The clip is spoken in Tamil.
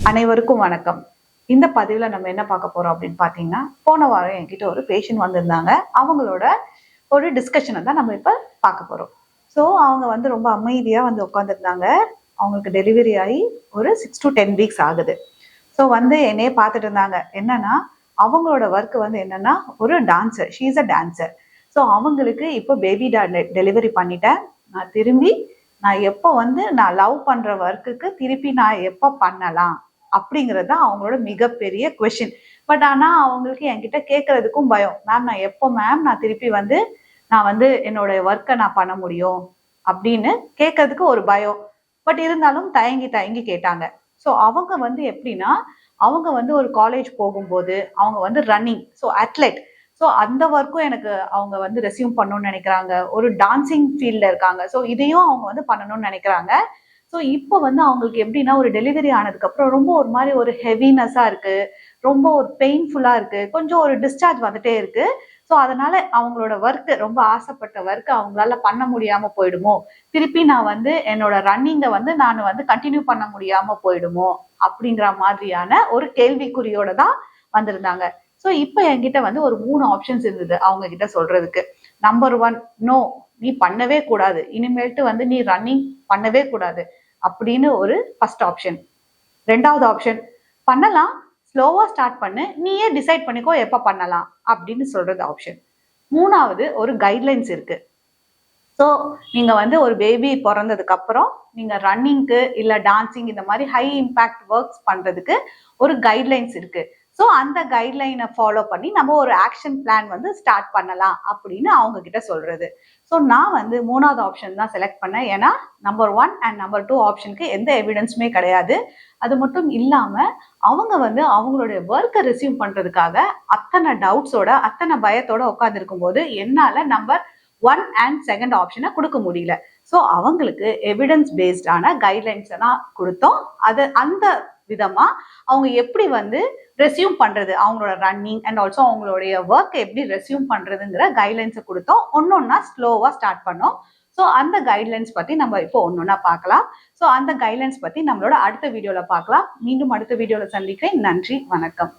அனைவருக்கும் வணக்கம். இந்த பதிவில் நம்ம என்ன பார்க்க போறோம் அப்படின்னு பார்த்தீங்கன்னா, போன வாரம் என்கிட்ட ஒரு பேஷண்ட் வந்திருந்தாங்க. அவங்களோட ஒரு டிஸ்கஷனை தான் நம்ம இப்போ பார்க்க போறோம். ஸோ அவங்க வந்து ரொம்ப அமைதியாக வந்து உட்காந்துருந்தாங்க. அவங்களுக்கு டெலிவரி ஆகி ஒரு 6 to 10 வீக்ஸ் ஆகுது. ஸோ வந்து என்னையே பார்த்துட்டு இருந்தாங்க. என்னன்னா அவங்களோட ஒர்க் வந்து என்னன்னா ஒரு dancer. She is a dancer. So அவங்களுக்கு இப்போ பேபி டெலிவரி பண்ணிட்டேன். நான் எப்போ வந்து நான் லவ் பண்ற ஒர்க்குக்கு திருப்பி நான் எப்போ பண்ணலாம் அப்படிங்கிறது தான் அவங்களோட மிகப்பெரிய கொஷின். பட் ஆனால் அவங்களுக்கு என்கிட்ட கேட்கறதுக்கும் பயம். மேம் நான் திருப்பி வந்து நான் வந்து என்னோட ஒர்க்கை நான் பண்ண முடியும் அப்படின்னு கேட்கறதுக்கு ஒரு பயம். பட் இருந்தாலும் தயங்கி கேட்டாங்க. ஸோ அவங்க வந்து எப்படின்னா, அவங்க வந்து ஒரு காலேஜ் போகும்போது அவங்க வந்து ரன்னிங், ஸோ அத்லெட். ஸோ அந்த ஒர்க்கும் எனக்கு அவங்க வந்து ரெஸ்யூம் பண்ணணும்னு நினைக்கிறாங்க. ஒரு டான்சிங் ஃபீல்டில் இருக்காங்க. ஸோ இதையும் அவங்க வந்து பண்ணணும்னு நினைக்கிறாங்க. ஸோ இப்போ வந்து அவங்களுக்கு எப்படின்னா ஒரு டெலிவரி ஆனதுக்கப்புறம் ரொம்ப ஒரு மாதிரி ஒரு ஹெவினஸாக இருக்கு, ரொம்ப ஒரு பெயின்ஃபுல்லாக இருக்கு, கொஞ்சம் ஒரு டிஸ்சார்ஜ் வந்துட்டே இருக்கு. ஸோ அதனால அவங்களோட ஒர்க்கு, ரொம்ப ஆசைப்பட்ட ஒர்க்கு அவங்களால பண்ண முடியாம போயிடுமோ, திருப்பி நான் வந்து என்னோட ரன்னிங்கை வந்து நான் வந்து கண்டினியூ பண்ண முடியாம போயிடுமோ அப்படிங்கிற மாதிரியான ஒரு கேள்விக்குறியோட தான் வந்திருந்தாங்க. ஸோ இப்போ என்கிட்ட வந்து ஒரு 3 ஆப்ஷன்ஸ் இருந்தது அவங்க கிட்ட சொல்றதுக்கு. நம்பர் 1, நோ, நீ பண்ணவே கூடாது, இனிமேல்ட்டு வந்து நீ ரன்னிங் பண்ணவே கூடாது அப்படின்னு ஒரு ஃபர்ஸ்ட் ஆப்ஷன். 2வது ஆப்ஷன், பண்ணலாம், ஸ்லோவா ஸ்டார்ட் பண்ணு, நீயே டிசைட் பண்ணிக்கோ எப்போ பண்ணலாம் அப்படின்னு சொல்றது ஆப்ஷன். 3வது ஒரு கைட்லைன்ஸ் இருக்கு. ஸோ நீங்க வந்து ஒரு பேபி பிறந்ததுக்கு அப்புறம் நீங்க ரன்னிங்க்கு இல்ல டான்சிங் இந்த மாதிரி ஹை இம்பாக்ட் ஒர்க்ஸ் பண்றதுக்கு ஒரு கைட்லைன்ஸ் இருக்கு. ஸோ அந்த கைட்லைனை ஃபாலோ பண்ணி நம்ம ஒரு ஆக்ஷன் பிளான் வந்து ஸ்டார்ட் பண்ணலாம் அப்படின்னு அவங்க கிட்ட சொல்றது. ஸோ நான் வந்து 3வது ஆப்ஷன் தான் செலக்ட் பண்ணேன். ஏன்னா நம்பர் 1 அண்ட் நம்பர் 2 ஆப்ஷனுக்கு எந்த எவிடன்ஸுமே கிடையாது. அது மட்டும் இல்லாம அவங்க வந்து அவங்களுடைய ஒர்க்கை ரெஸ்யூம் பண்றதுக்காக அத்தனை டவுட்ஸோட, அத்தனை பயத்தோட உட்காந்துருக்கும் போது என்னால நம்பர் 1 and 2nd ஆப்ஷனை கொடுக்க முடியல. ஸோ அவங்களுக்கு எவிடன்ஸ் பேஸ்டான கைட்லைன்ஸை தான் கொடுத்தோம். அந்த விதமா அவங்க எப்படி வந்து ரெஸ்யூம் பண்றது, அவங்களோட ரன்னிங் அண்ட் ஆல்சோ அவங்களுடைய ஒர்க் எப்படி ரெஸ்யூம் பண்றதுங்கிற கைட்லைன்ஸை கொடுத்தோம். ஒன்னொன்னா ஸ்லோவா ஸ்டார்ட் பண்ணோம். ஸோ அந்த கைட்லைன்ஸ் பத்தி நம்ம இப்போ ஒன்னொன்னா பார்க்கலாம். ஸோ அந்த கைட்லைன்ஸ் பத்தி நம்மளோட அடுத்த வீடியோல பார்க்கலாம். மீண்டும் அடுத்த வீடியோல சந்திக்கிறேன். நன்றி, வணக்கம்.